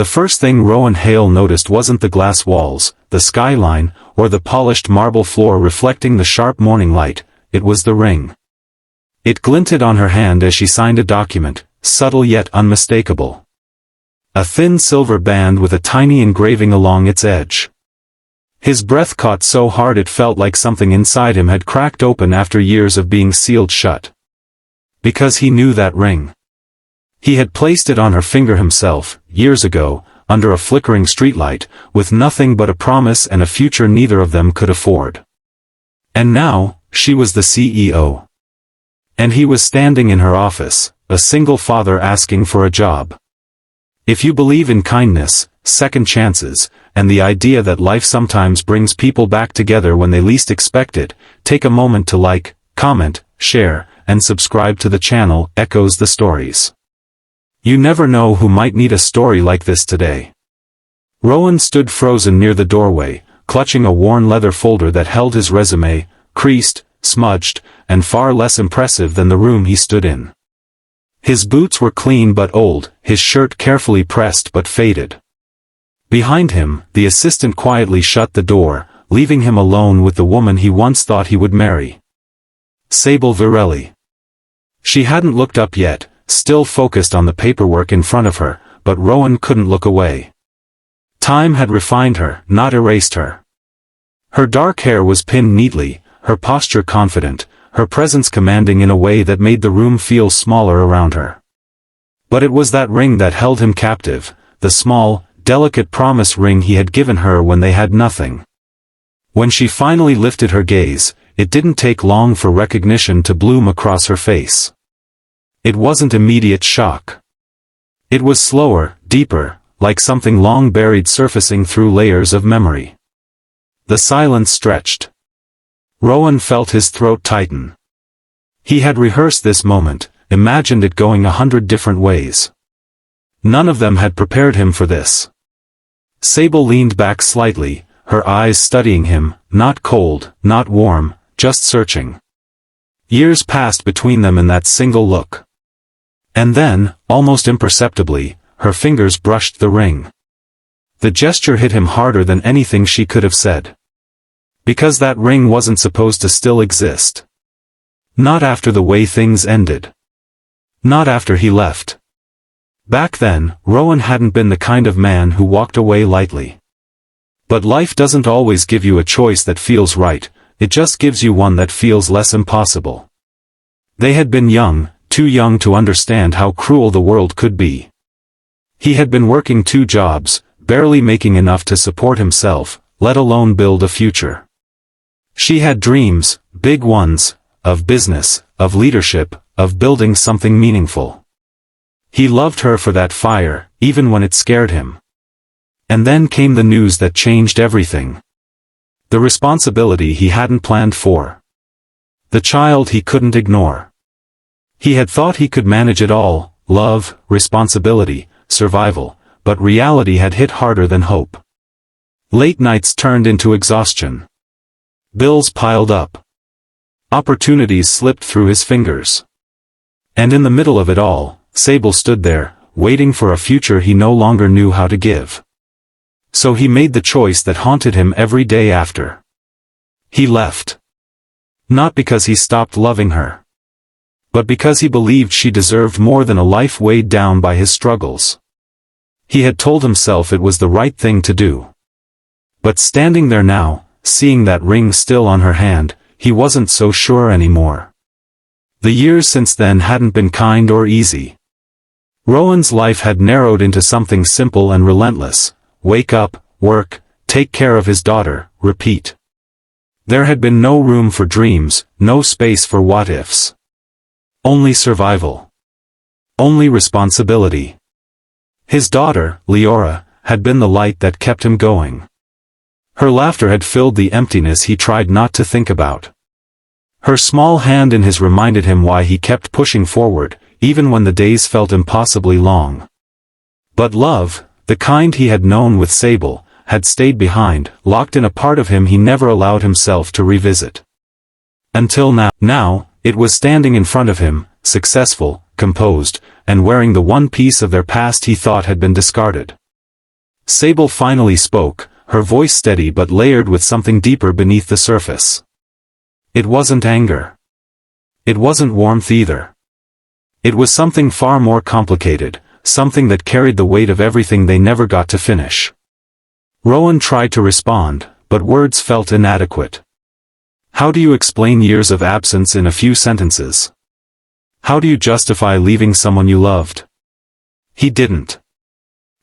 The first thing Rowan Hale noticed wasn't the glass walls, the skyline, or the polished marble floor reflecting the sharp morning light, it was the ring. It glinted on her hand as she signed a document, subtle yet unmistakable. A thin silver band with a tiny engraving along its edge. His breath caught so hard it felt like something inside him had cracked open after years of being sealed shut. Because he knew that ring. He had placed it on her finger himself, years ago, under a flickering streetlight, with nothing but a promise and a future neither of them could afford. And now, she was the CEO. And he was standing in her office, a single father asking for a job. If you believe in kindness, second chances, and the idea that life sometimes brings people back together when they least expect it, take a moment to like, comment, share, and subscribe to the channel. Echoes the Stories. You never know who might need a story like this today. Rowan stood frozen near the doorway, clutching a worn leather folder that held his resume, creased, smudged, and far less impressive than the room he stood in. His boots were clean but old, his shirt carefully pressed but faded. Behind him, the assistant quietly shut the door, leaving him alone with the woman he once thought he would marry. Sable Virelli. She hadn't looked up yet, still focused on the paperwork in front of her, but Rowan couldn't look away. Time had refined her, not erased her. Her dark hair was pinned neatly, her posture confident, her presence commanding in a way that made the room feel smaller around her. But it was that ring that held him captive, the small, delicate promise ring he had given her when they had nothing. When she finally lifted her gaze, it didn't take long for recognition to bloom across her face. It wasn't immediate shock. It was slower, deeper, like something long buried surfacing through layers of memory. The silence stretched. Rowan felt his throat tighten. He had rehearsed this moment, imagined it going 100 different ways. None of them had prepared him for this. Sable leaned back slightly, her eyes studying him, not cold, not warm, just searching. Years passed between them in that single look. And then, almost imperceptibly, her fingers brushed the ring. The gesture hit him harder than anything she could have said. Because that ring wasn't supposed to still exist. Not after the way things ended. Not after he left. Back then, Rowan hadn't been the kind of man who walked away lightly. But life doesn't always give you a choice that feels right, it just gives you one that feels less impossible. They had been young, too young to understand how cruel the world could be. He had been working 2 jobs, barely making enough to support himself, let alone build a future. She had dreams, big ones, of business, of leadership, of building something meaningful. He loved her for that fire, even when it scared him. And then came the news that changed everything. The responsibility he hadn't planned for. The child he couldn't ignore. He had thought he could manage it all, love, responsibility, survival, but reality had hit harder than hope. Late nights turned into exhaustion. Bills piled up. Opportunities slipped through his fingers. And in the middle of it all, Sable stood there, waiting for a future he no longer knew how to give. So he made the choice that haunted him every day after. He left. Not because he stopped loving her. But because he believed she deserved more than a life weighed down by his struggles. He had told himself it was the right thing to do. But standing there now, seeing that ring still on her hand, he wasn't so sure anymore. The years since then hadn't been kind or easy. Rowan's life had narrowed into something simple and relentless: wake up, work, take care of his daughter, repeat. There had been no room for dreams, no space for what-ifs. Only survival. Only responsibility. His daughter, Leora, had been the light that kept him going. Her laughter had filled the emptiness he tried not to think about. Her small hand in his reminded him why he kept pushing forward, even when the days felt impossibly long. But love, the kind he had known with Sable, had stayed behind, locked in a part of him he never allowed himself to revisit. Until now. Now, it was standing in front of him, successful, composed, and wearing the one piece of their past he thought had been discarded. Sable finally spoke, her voice steady but layered with something deeper beneath the surface. It wasn't anger. It wasn't warmth either. It was something far more complicated, something that carried the weight of everything they never got to finish. Rowan tried to respond, but words felt inadequate. How do you explain years of absence in a few sentences? How do you justify leaving someone you loved? He didn't.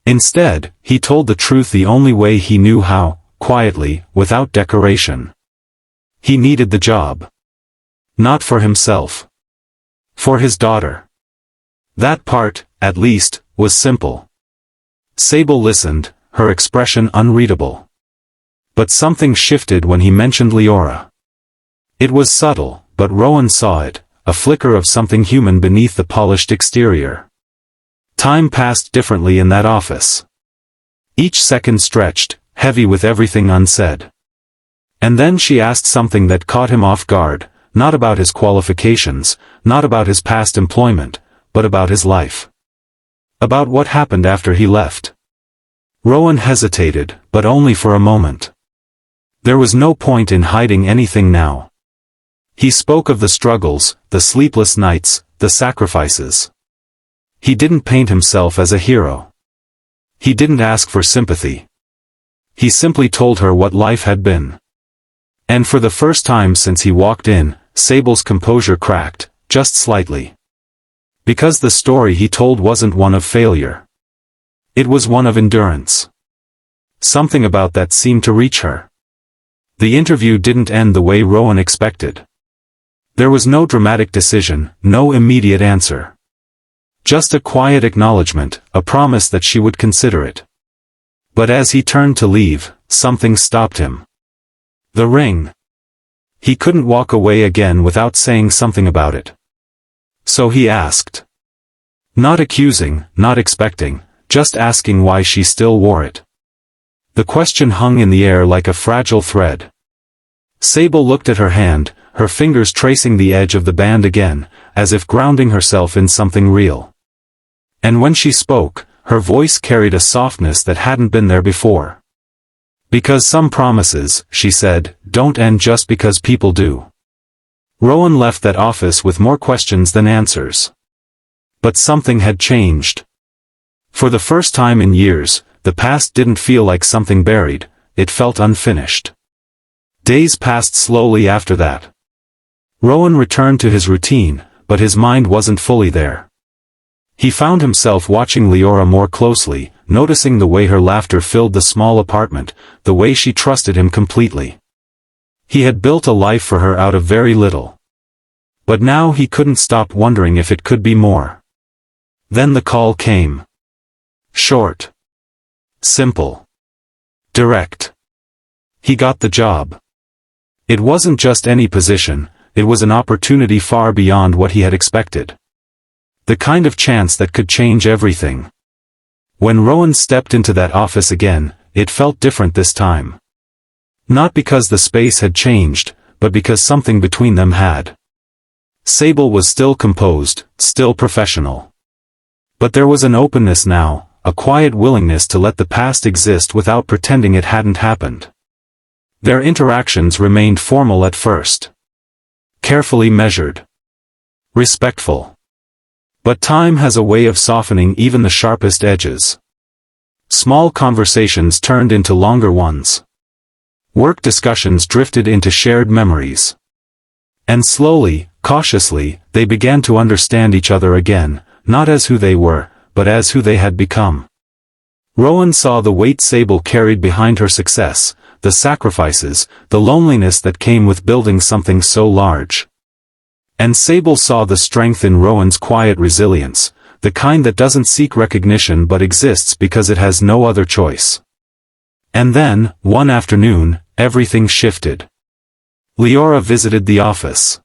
Instead, he told the truth the only way he knew how, quietly, without decoration. He needed the job. Not for himself. For his daughter. That part, at least, was simple. Sable listened, her expression unreadable. But something shifted when he mentioned Leora. It was subtle, but Rowan saw it, a flicker of something human beneath the polished exterior. Time passed differently in that office. Each second stretched, heavy with everything unsaid. And then she asked something that caught him off guard, not about his qualifications, not about his past employment, but about his life. About what happened after he left. Rowan hesitated, but only for a moment. There was no point in hiding anything now. He spoke of the struggles, the sleepless nights, the sacrifices. He didn't paint himself as a hero. He didn't ask for sympathy. He simply told her what life had been. And for the first time since he walked in, Sable's composure cracked, just slightly. Because the story he told wasn't one of failure. It was one of endurance. Something about that seemed to reach her. The interview didn't end the way Rowan expected. There was no dramatic decision, no immediate answer. Just a quiet acknowledgement, a promise that she would consider it. But as he turned to leave, something stopped him. The ring. He couldn't walk away again without saying something about it. So he asked. Not accusing, not expecting, just asking why she still wore it. The question hung in the air like a fragile thread. Sable looked at her hand, her fingers tracing the edge of the band again, as if grounding herself in something real. And when she spoke, her voice carried a softness that hadn't been there before. Because some promises, she said, don't end just because people do. Rowan left that office with more questions than answers. But something had changed. For the first time in years, the past didn't feel like something buried, it felt unfinished. Days passed slowly after that. Rowan returned to his routine, but his mind wasn't fully there. He found himself watching Leora more closely, noticing the way her laughter filled the small apartment, the way she trusted him completely. He had built a life for her out of very little. But now he couldn't stop wondering if it could be more. Then the call came. Short. Simple. Direct. He got the job. It wasn't just any position, it was an opportunity far beyond what he had expected. The kind of chance that could change everything. When Rowan stepped into that office again, it felt different this time. Not because the space had changed, but because something between them had. Sable was still composed, still professional. But there was an openness now, a quiet willingness to let the past exist without pretending it hadn't happened. Their interactions remained formal at first. Carefully measured. Respectful. But time has a way of softening even the sharpest edges. Small conversations turned into longer ones. Work discussions drifted into shared memories. And slowly, cautiously, they began to understand each other again, not as who they were, but as who they had become. Rowan saw the weight Sable carried behind her success, the sacrifices, the loneliness that came with building something so large. And Sable saw the strength in Rowan's quiet resilience, the kind that doesn't seek recognition but exists because it has no other choice. And then, one afternoon, everything shifted. Leora visited the office.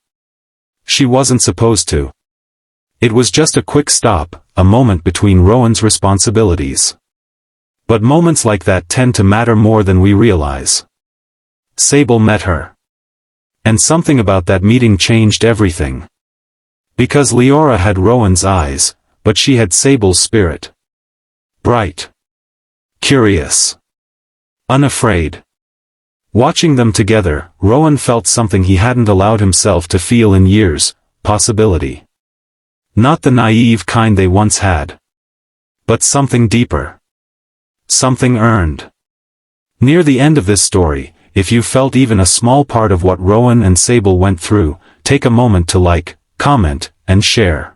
She wasn't supposed to. It was just a quick stop, a moment between Rowan's responsibilities. But moments like that tend to matter more than we realize. Sable met her. And something about that meeting changed everything. Because Leora had Rowan's eyes, but she had Sable's spirit. Bright. curious, unafraid. Watching them together, Rowan felt something he hadn't allowed himself to feel in years: possibility. Not the naive kind they once had, but something deeper. Something earned. Near the end of this story, if you felt even a small part of what Rowan and Sable went through, take a moment to like, comment, and share.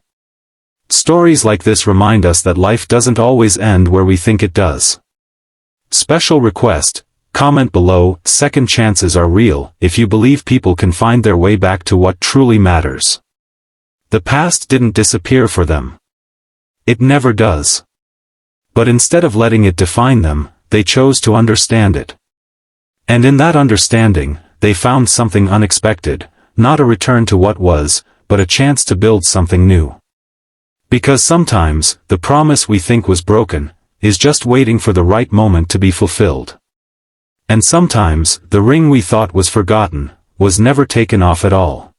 Stories like this remind us that life doesn't always end where we think it does. Special request: comment below, second chances are real, if you believe people can find their way back to what truly matters. The past didn't disappear for them. It never does. But instead of letting it define them, they chose to understand it. And in that understanding, they found something unexpected, not a return to what was, but a chance to build something new. Because sometimes, the promise we think was broken, is just waiting for the right moment to be fulfilled. And sometimes, the ring we thought was forgotten, was never taken off at all.